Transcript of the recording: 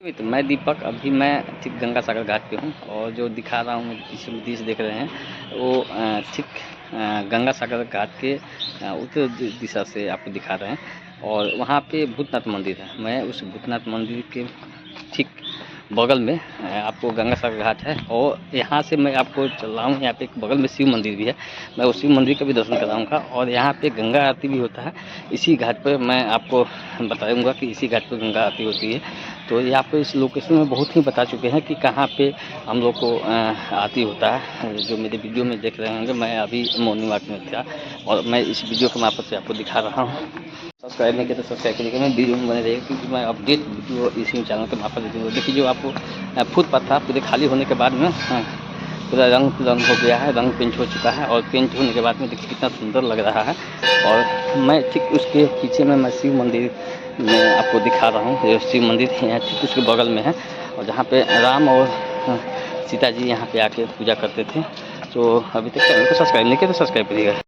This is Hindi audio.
तो मैं दीपक अभी मैं ठीक गंगा सागर घाट पे हूँ और जो दिखा रहा हूँ इस दृश्य देख रहे हैं वो ठीक गंगा सागर घाट के उत्तर दिशा से आपको दिखा रहे हैं और वहाँ पे भूतनाथ मंदिर है। मैं उस भूतनाथ मंदिर के ठीक बगल में आपको गंगा सागर घाट है और यहाँ से मैं आपको चल रहा हूँ। यहाँ पे एक बगल में शिव मंदिर भी है, मैं उस शिव मंदिर का भी दर्शन कराऊंगा और यहाँ पे गंगा आरती भी होता है। इसी घाट पर मैं आपको बताऊंगा कि इसी घाट पर गंगा आरती होती है। तो ये आपको इस लोकेशन में बहुत ही बता चुके हैं कि कहाँ पे हम लोग को आरती होता है। जो मेरे वीडियो में देख रहे होंगे, मैं अभी मॉर्निंग वॉक में था और मैं इस वीडियो के मार्फत से आपको दिखा रहा हूँ। सब्सक्राइब नहीं किया तो सब्सक्राइब करिएगा, मैं वीडियो में बने रहेगा क्योंकि मैं अपडेट वीडियो इसी चैनल के मार्फत दे दूँगा। देखिए जो आपको फुटपाथ था पूरे खाली होने के बाद में पूरा रंग हो गया है, रंग पेंट हो चुका है और पेंट होने के बाद में देखिए कितना सुंदर लग रहा है। और मैं ठीक उसके पीछे में मैं शिव मंदिर में आपको दिखा रहा हूँ। ये शिव मंदिर है ठीक उसके बगल में है और जहाँ पे राम और सीता जी यहाँ पे आके पूजा करते थे। तो अभी तक चैनल को सब्सक्राइब नहीं किया तो सब्सक्राइब करिएगा।